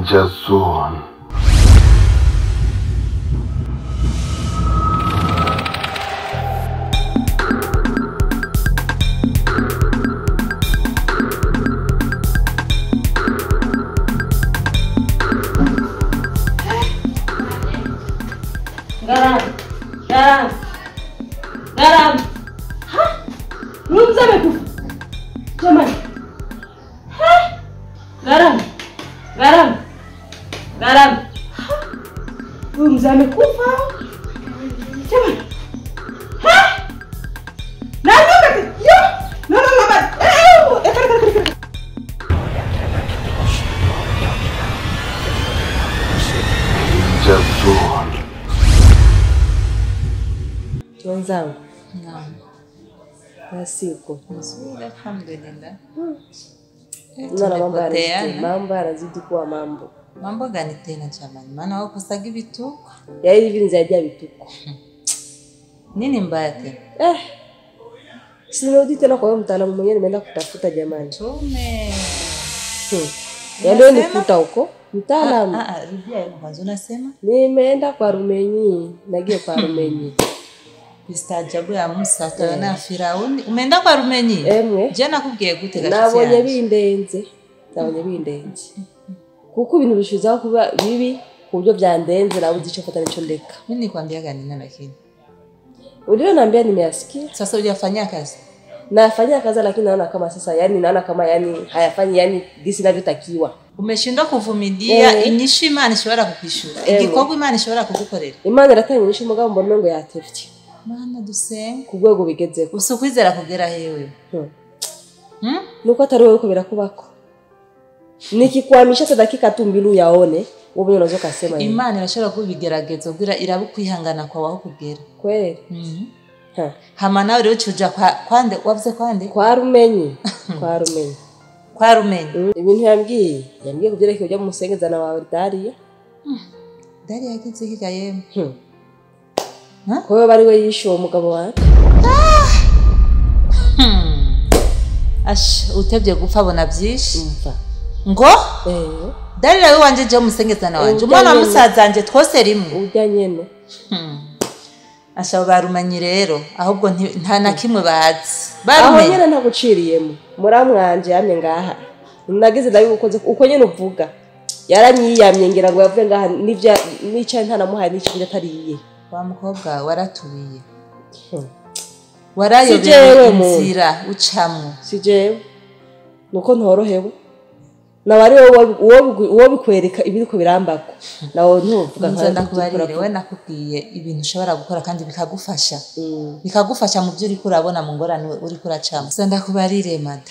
Danger Zone. Garam. Ha? Rumza amekufa. Jamani. Ha? Garam. Rumza amekufa. Jamani. Ha? Nani wakati? Yo. No. Danger Zone. Wenzangu. Naam. Basi uko. Nzuri, alhamdulillah. Mambo yanazidi kuwa mambo. Mambo gani tena jamani? Maana wako sagi vituko. Ya hivi nizajia vituko. Nini mbaya tena? Sinirudi tena kwa huyo mtaalamu mwenyewe nimeenda kutafuta jamani. Tume. Ya leo nikuta huko. Mtaalamu. Rudia yenu kwanza unasema? Nimeenda kwa Rumenyi, nagie kwa Rumenyi. Bistajabu ya Musa tana Firauni. Umeenda kwa Rumenyi? Jana kubwiye gute gashya? Nabonye bindenze. Kuko ibintu bishizaho kuba bibi kubyo byandenze nabuze ico fata nico ndeka. Mimi nikwambiaga nini lakini? Ulio naambia nimeyasikia. Sasa uliyafanyia kazi? Nafanya kazi lakini naona kama sasa naona kama hayafanyi gisi ninavyotakiwa. Umeshindwa kuvumilia inyishu Imana ishobora kukishura. Igikorwa Imana ishobora kugukorera. Imana iratanga inyishu mugabo mbona ngo yatevye. Mana dusenga kugwego bigezeko. Usukwizera kugera hewe. Nuko atari wowe ko birakubako. Nikikwamisha ta dakika tu mbili uyaone, wowe unazo kasema. Imana irashobora kubigeragezo kugira irabukwihangana kwa waho kugera. Kweli? Hama nawe rero cuja kwande wavuze kwande? Kwa Rumenyi. Kwa Rumenyi. Ibintu yambwiye kuvyerekeye ujya mu musengezana wawe Daria. Daria yagize higa yemwe. Ko bari we yisho umugabo wawe. Utebye gupfa bona byinshi. Ngo? Daria we wanje je musengezana wanje. Umwana musazanje twose rimwe. Ujya nyene. Asha barumenyi rero ahubwo nta na kimwe bazi. Aho nyene ntaguciriyemo. Muramwanje yamye ngaha. Nagize ndabibukoze uko nyene uvuga. Yaranyiyamye ngira ngo yavuye ngaha nivya nica nta namuhaye n'ikindi atariye. Wa mukobwa waratubiye. Warayobeye inzira ucamwe. Sijewe. Nuko ntorohewe. Nawari uwo bikwereka ibiriko birambako. Nawo ntuvuga nzanda kubarire we nakubwiye ibintu ushobora gukora kandi bikagufasha. Bikagufasha mu byo uri kurabona mu ngorane uri kuracamo. Nzanda kubarire mada.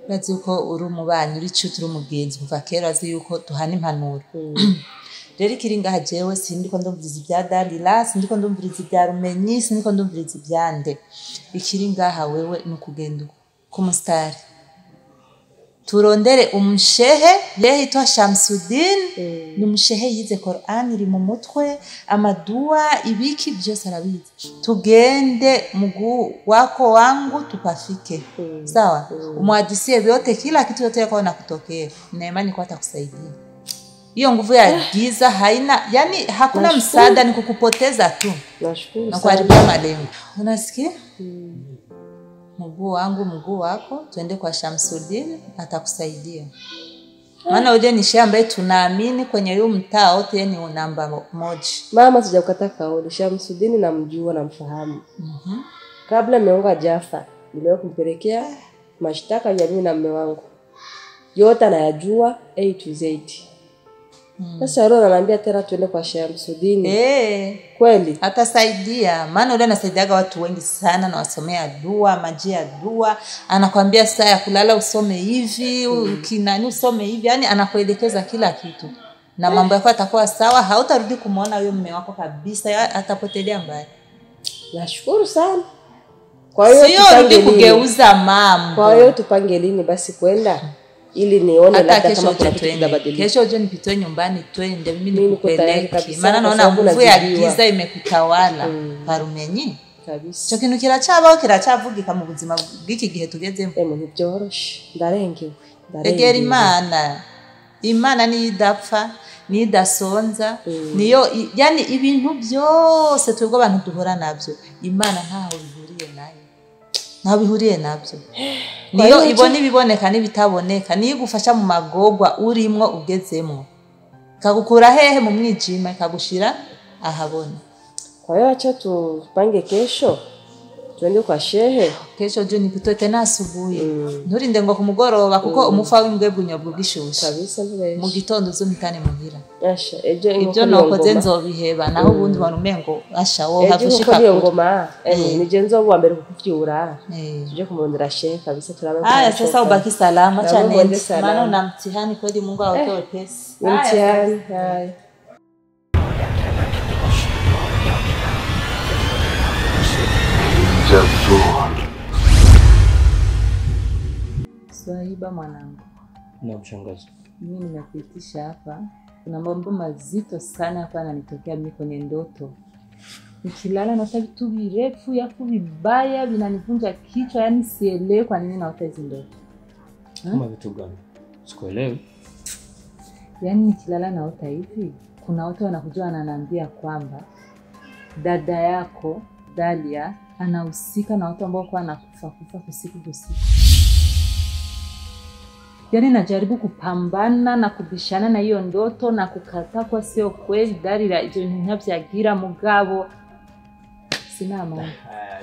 Urazi uko uri umubanyi uri cyo turi umugenzi kuva kera azi yuko duhana impanuro. Rero ikiringa hajewe sindiko ndumviriza ibya Dalila, sindiko ndumviriza ibya Rumenyi, sindiko ndumviriza ibyande. Ikiringa ha wewe nukugenda ku mustari. Turondere umushehe yehitwa Shamsuddin, ni umushehe yize Qur'an iri mu mutwe, amadua ibiki byose arabizi. Tugende mguu wako wangu tupafike. Sawa? Umwadisie vyote kila kitu yote yako nakutokea. Na imani kwa atakusaidia. Hiyo nguvu ya giza haina, yani hakuna msaada ni kukupoteza tu. Nashukuru. Na kuharibia malengo. Unasikia? Mguu wangu mguu wako tuende kwa Shamsuddin atakusaidia. Maana uje ni shehe ambaye tunaamini kwenye hiyo mtaa wote ni namba moja. Mama sijakata kauli Shamsuddin namjua namfahamu. Kabla meonga Jafa niliwahi kumpelekea mashtaka ya mimi na mume wangu. Yote anayajua A to Z. Sasa leo ananiambia tena tuende kwa Shamsuddin. Kweli atasaidia. Maana yule anasaidiaga watu wengi sana na wasomea dua, maji ya dua. Anakuambia saa ya kulala usome hivi, ukinani usome hivi. Yani anakuelekeza kila kitu. Na mambo yako yatakuwa sawa, hautarudi kumuona huyo mume wako kabisa, atapotelea mbali. Nashukuru sana. Kwa hiyo tupange kugeuza mambo. Kwa hiyo tupange lini basi kwenda? Ili nione labda kama kuna kitu kinabadilika. Kesho uje nipitoe nyumbani twende mimi nikupeleke. Maana naona nguvu ya giza imekutawala. Parumenyi kabisa. Cyo kintu kiracabaho kiracavugika mu buzima bw'iki gihe tugezemo. Nibyoroshe ndarengewe. Egera Imana. Imana ni idapfa ni idasonza niyo yani ibintu byose twebwe abantu duhora nabyo Imana ntaho bihuriye nayo ntaho bihuriye nabyo niyo ibone ibiboneka nibitaboneka niyo igufasha mu magogwa urimwo ugezemwo kagukura hehe mu mwijima kagushira ahabona. Kwa hiyo acha tupange kesho twende kwa shehe. Kesho joni kutote na asubuhi nturinde ngo kumugoroba kuko umufa w'imbwebwe unyobwa bwishusha kabisa vile mu gitondo zomitane muhira. Asha ejo nokoze nzobiheba naho ubundi bantu mengo asha wo havushika iyo ngoma nije nzobuwa mbere kukuvyura tuje kumurondera shehe kabisa turabe. Sasa ubaki salama cyane maana na mtihani kweli Mungu awatoe pesi. Mtihani Swahiba mwanangu. Na mshangazi. Mimi nimekuitisha hapa. Kuna mambo mazito sana hapa yananitokea mimi kwenye ndoto. Nikilala naota vitu virefu yafu vibaya vinanivunja kichwa yani sielewi kwa nini naota hizo ndoto. Kama vitu gani? Sikuelewi. Yani nikilala naota hivi, kuna watu wanakuja wananiambia kwamba dada yako Dalia anahusika na watu ambao kwa anakufa usiku. Yani najaribu kupambana na kubishana na hiyo ndoto na kukataa kwa sio kweli Dalia ivyo mugabo sina amani.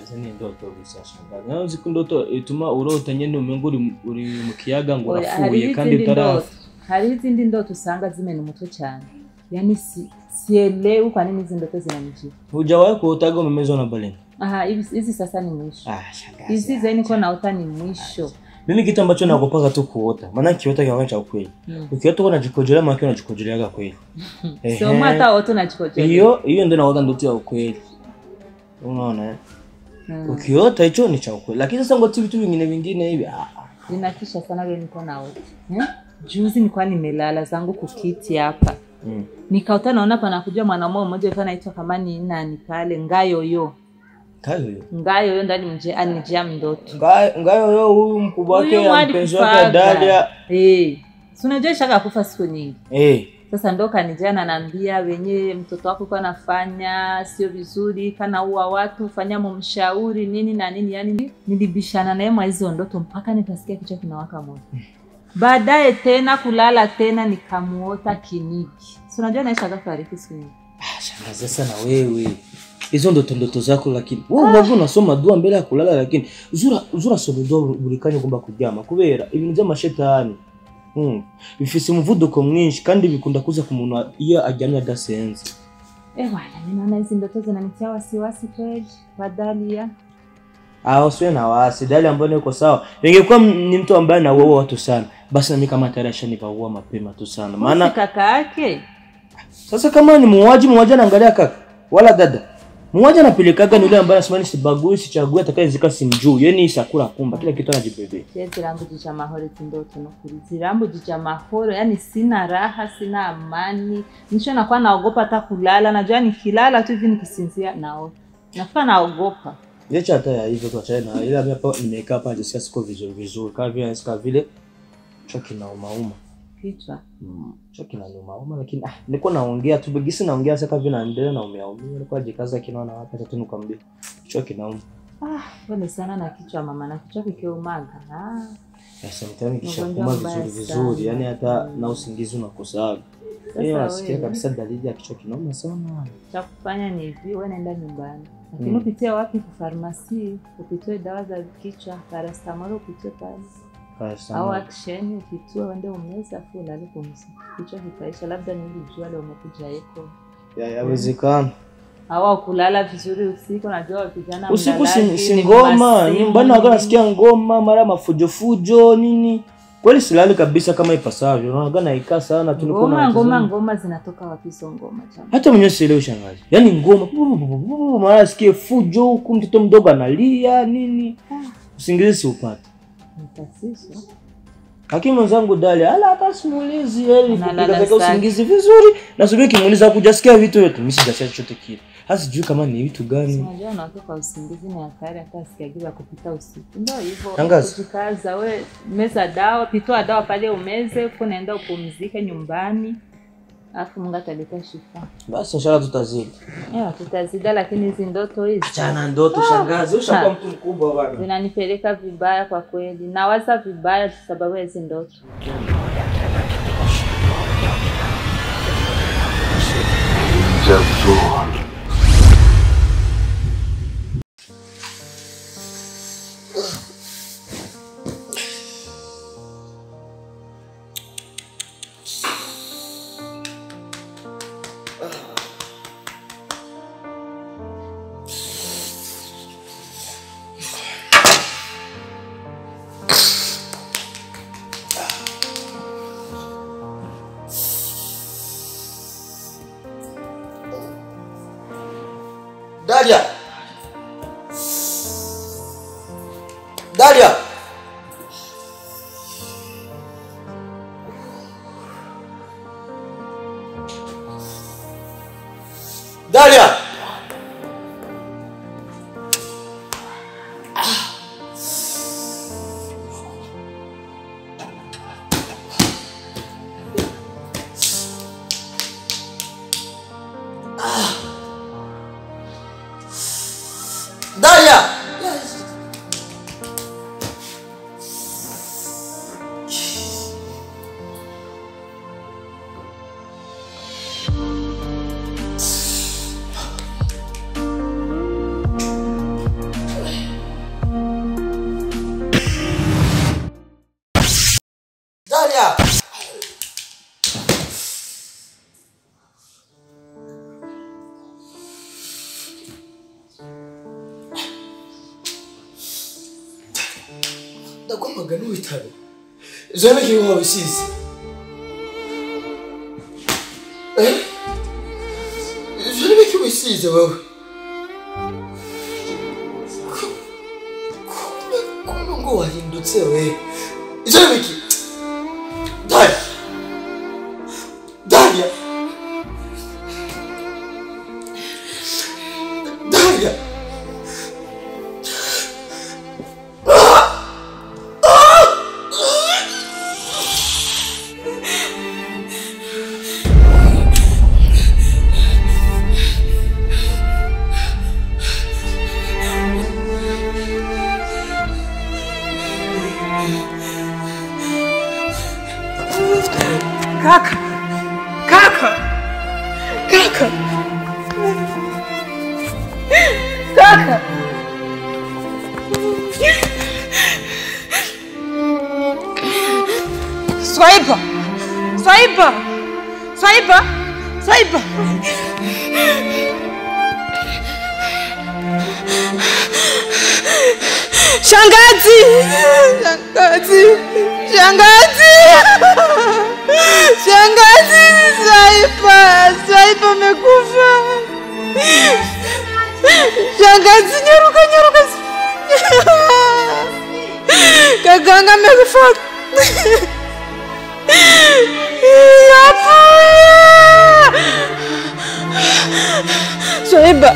Izo ni ndoto gusa shangazi. Naho zikundoto ituma urota nyene umengo uri mu kiyaga ngo rafuye kandi utarafa. Hari izindi ndoto usanga zimena umutwe cyane. Yani sielewi kwa nini hizo ndoto zinanijia. Hujawahi kuotaga umemezwa na baleni? Hizi sasa ni mwisho. Shangazi. Hizi zaini kwa naota ni mwisho. Mimi kitu ambacho naogopa tu kuota. Maana kiota kinakuwa cha ukweli. Ukiota unajikojolea maana unajikojolea kweli. Sio hata watu unajikojolea. Hiyo ndio naota ndoto ya ukweli. Unaona ukiota hicho ni cha ukweli. Lakini sasa ngoti vitu vingine hivi Ninakisha sana leo niko naota. Juzi nilikuwa nimelala zangu kukiti hapa. Nikaota naona panakuja mwanaume mmoja hivi anaitwa kama ni nani pale Ngayoyo. Ngayoyo ndani anijia mndoto. Ngayoyo huyu mkubwa wake mpenzi wake Dalia. Si unajua shaka kufa siku nyingi. Sasa ndo kanijia ananiambia wenye mtoto wako kwa anafanya sio vizuri kana uwa watu fanya mumshauri nini na nini yani nilibishana naye mwa hizo ndoto mpaka nikasikia kichwa kinawaka moto. Baadaye tena kulala tena nikamuota kiniki. Si unajua naisha gafariki siku nyingi. Shangazi sana wewe. Hizo ndoto zako lakini wewe unavyo unasoma dua mbele ya kulala lakini uzura soma dua bulikanye kumba kujama kubera ibintu by'amashetani. Bifise umuvuduko mwinshi kandi bikunda kuza ku muntu iyo ajyamye adasenze. Bwana ninaona hizo ndoto zinanitia wasiwasi kweli Dalia. Usiwe na wasi Dalia ambaye yuko sawa. Ingekuwa ni mtu ambaye anaua watu sana basi na mimi kama tayari ashanipaua mapema tu sana. Maana kaka yake. Sasa kama ni muuaji anaangalia kaka wala dada. Muuaji anapelekaga ni yule ambaye asimani sibagui sichague atakayezika simjuu. Yeye isakura kumba kila kitu anajibebe. Zirambo jicha mahoro tindoto no kuri. Zirambo jicha mahoro yani sina raha sina amani. Nisho nakuwa naogopa hata kulala. Najua nikilala tu hivi nikisinzia naota. Nafika naogopa. Yecha hata ya hivyo tuachane na ile hapa nimekaa hapa ndio siko vizuri. Kama vile nasika vile choki na umauma. Kichwa. Choki na umauma lakini nilikuwa naongea tu bigisi naongea sasa vile naendelea na umeaumia nilikuwa jikaza kinaona wapi hata nikwambia choki na pole sana na kichwa mama na kichwa kikiumaga. Sasa mtani kisha kuma vizuri yani hata na usingizi unakosa. Nasikia kabisa dalili ya kichwa kinauma sana. Cha kufanya ni hivi wewe nenda nyumbani. Lakini upitie wapi kwa farmasi, upitie dawa za kichwa, paracetamol upitie pale. Au action upitie uende umeza afu ulale pumzika. Kichwa kitaisha labda nilijua leo umekuja eko. Yawezekana. Hawa kulala vizuri usiku najua vijana usiku si ngoma, nyumbani nasikia ngoma, mara mafujo nini. Kweli silali kabisa kama ipasavyo. Unaona naikaa sana tulikuwa na ngoma zinatoka wapi hizo ngoma chama. Hata mwenyewe sielewi shangazi. Yaani ngoma mara sikie fujo huku mtoto mdogo analia nini. Usingizi si upate. Mtasiso. Lakini mwanangu Dalia hata simulizi kupika usingizi vizuri. Nasubiri kimuuliza kujasikia vitu vyote. Mimi sijasikia chochote kile. Hasa sijui kama ni vitu gani. Unajua unatoka usingizi na hatari hata sikiagiza kupita usiku. Ndio hivyo. Shangazi. Ukikaza wewe meza dawa, pitoa dawa pale umeze, unaenda upumzike nyumbani. Alafu Mungu ataleta shifa. Basi inshallah tutazidi. Tutazida lakini hizi ndoto hizi. Achana ndoto shangazi, ushakuwa mtu mkubwa bwana. Zinanipeleka vibaya kwa kweli. Nawaza vibaya sababu hizi ndoto. Jabzon. Dalia! Dalia! Dalia! Dalia! Dalia! Ndagomba gano witaro. Zone kiwa bisize. Zone kiwa bisize wewe. Kuma ngo wahindutse we. Zone ki. Dalia. Dalia. Dalia. Kaka. Kaka. Kaka. Kaka. Swaiba. Swaiba. Swaiba. Swaiba. Shangazi. Shangazi. Shangazi. Shangazi, Swaiba. Swaiba amekufa. Shangazi, nyaruka, nyaruka. Kaganga amekufa. Yapo. Swaiba.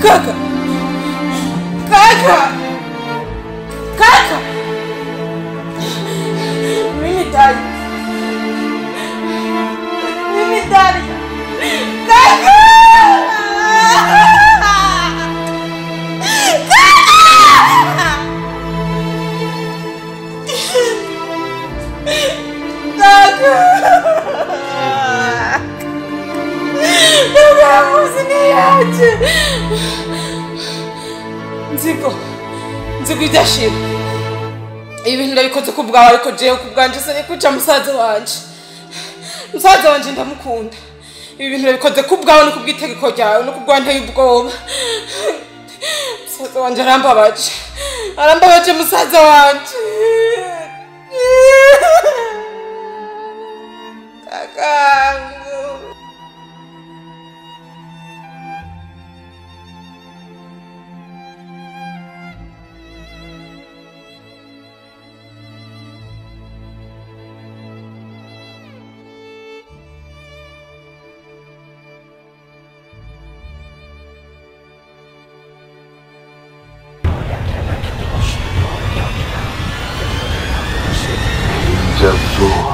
Kaka! Kaka! Kaka! Mimi Dalia. Mimi Dalia. Kaka! Kaka! Kaka, usiniache. Nziko idashira. ibintu ndabikoze ku bwawe ariko jewe ku bwanje se kuca musaza wanje ndamukunda. Ibi bintu ndabikoze ku bwawe no kubwitegeko ryawe no kubwanteye ubwoba. Musaza wanje arambabaje musaza wanje. Kakangu. Jabzul.